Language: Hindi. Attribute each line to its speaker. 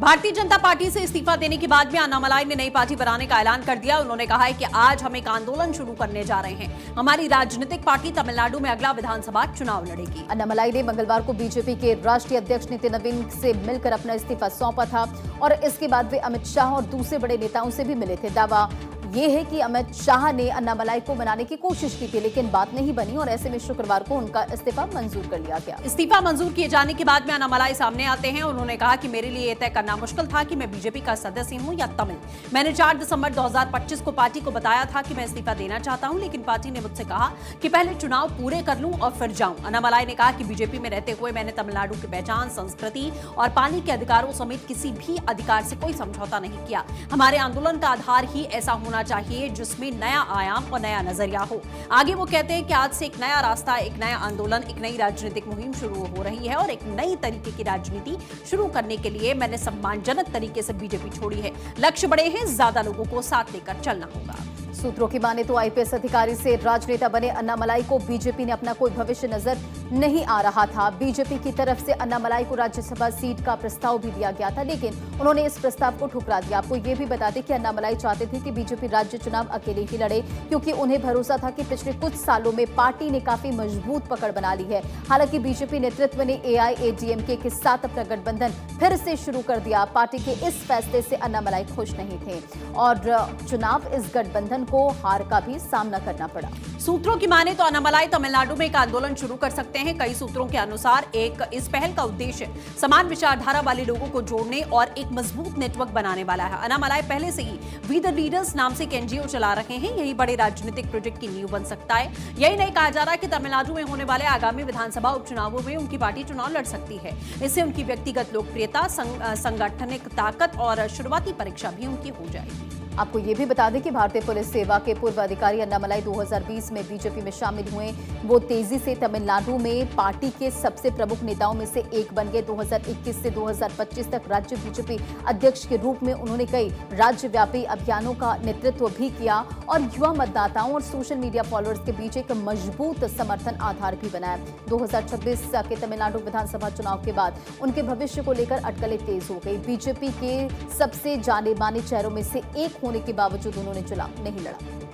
Speaker 1: भारतीय जनता पार्टी से इस्तीफा देने के बाद भी अन्नामलाई ने नई पार्टी बनाने का ऐलान कर दिया। उन्होंने कहा है कि आज हम एक आंदोलन शुरू करने जा रहे हैं। हमारी राजनीतिक पार्टी तमिलनाडु में अगला विधानसभा चुनाव लड़ेगी।
Speaker 2: अन्नामलाई ने मंगलवार को बीजेपी के राष्ट्रीय अध्यक्ष नितिन नवीन से मिलकर अपना इस्तीफा सौंपा था और इसके बाद वे अमित शाह और दूसरे बड़े नेताओं से भी मिले थे। दावा ये है कि अमित शाह ने अन्नामलाई को मनाने की कोशिश की थी, लेकिन बात नहीं बनी और ऐसे में शुक्रवार को उनका इस्तीफा मंजूर कर लिया गया।
Speaker 1: इस्तीफा मंजूर किए जाने के बाद में अन्नामलाई सामने आते हैं। उन्होंने कहा कि मेरे लिए यह तय करना मुश्किल था कि मैं बीजेपी का सदस्य हूं या तमिल। मैंने 4 दिसंबर 2025 को पार्टी को बताया था कि मैं इस्तीफा देना चाहता हूं, लेकिन पार्टी ने मुझसे कहा कि पहले चुनाव पूरे कर लूं और फिर जाऊं। अन्नामलाई ने कहा कि बीजेपी में रहते हुए मैंने तमिलनाडु की पहचान, संस्कृति और पानी के अधिकारों समेत किसी भी अधिकार से कोई समझौता नहीं किया। हमारे आंदोलन का आधार ही ऐसा होना चाहिए जिसमें नया आयाम और नया नजरिया हो। आगे वो कहते हैं कि आज से एक नया रास्ता, एक नया आंदोलन, एक नई राजनीतिक मुहिम शुरू हो रही है और एक नई तरीके की राजनीति शुरू करने के लिए मैंने सम्मानजनक तरीके से बीजेपी छोड़ी है। लक्ष्य बड़े हैं, ज्यादा लोगों को साथ लेकर चलना होगा।
Speaker 2: सूत्रों की माने तो आईपीएस अधिकारी से राजनेता बने अन्नामलाई को बीजेपी ने अपना कोई भविष्य नजर नहीं आ रहा था। बीजेपी की तरफ से अन्नामलाई को राज्यसभा सीट का प्रस्ताव भी दिया गया था, लेकिन उन्होंने इस प्रस्ताव को ठुकरा दिया। आपको ये भी बता दें कि अन्नामलाई चाहते थे कि बीजेपी राज्य चुनाव अकेले ही लड़े, क्योंकि उन्हें भरोसा था कि पिछले कुछ सालों में पार्टी ने काफी मजबूत पकड़ बना ली है। हालांकि बीजेपी नेतृत्व ने एआईएडीएमके के साथ अपना गठबंधन फिर से शुरू कर दिया। पार्टी के इस फैसले से अन्नामलाई खुश नहीं थे और चुनाव इस गठबंधन को हार का भी सामना करना पड़ा।
Speaker 1: सूत्रों की माने तो अन्नामलाई तमिलनाडु में एक आंदोलन शुरू कर सकते हैं। कई सूत्रों के अनुसार इस पहल का उद्देश्य समान विचारधारा वाले लोगों को जोड़ने और एक मजबूत नेटवर्क बनाने वाला है। अन्नामलाई पहले से ही वी द लीडर्स नाम से एक एनजीओ चला रहे हैं। यही बड़े राजनीतिक प्रोजेक्ट की नींव बन सकता है। यही नहीं कहा जा रहा कि तमिलनाडु में होने वाले आगामी विधानसभा उपचुनावों में उनकी पार्टी चुनाव लड़ सकती है। इससे उनकी व्यक्तिगत लोकप्रियता, संगठनिक ताकत और शुरुआती परीक्षा भी उनकी हो जाएगी।
Speaker 2: आपको ये भी बता दें कि भारतीय पुलिस सेवा के पूर्व अधिकारी अन्नामलाई 2020 में बीजेपी में शामिल हुए। वो तेजी से तमिलनाडु में पार्टी के सबसे प्रमुख नेताओं में से एक बन गए। 2021 से 2025 तक राज्य बीजेपी अध्यक्ष के रूप में उन्होंने कई राज्यव्यापी अभियानों का नेतृत्व भी किया और युवा मतदाताओं और सोशल मीडिया फॉलोअर्स के बीच एक मजबूत समर्थन आधार भी बनाया। 2026 के तमिलनाडु विधानसभा चुनाव के बाद उनके भविष्य को लेकर अटकलें तेज हो गई। बीजेपी के सबसे जाने माने चेहरों में से एक होने के बावजूद उन्होंने चुनाव नहीं लड़ा।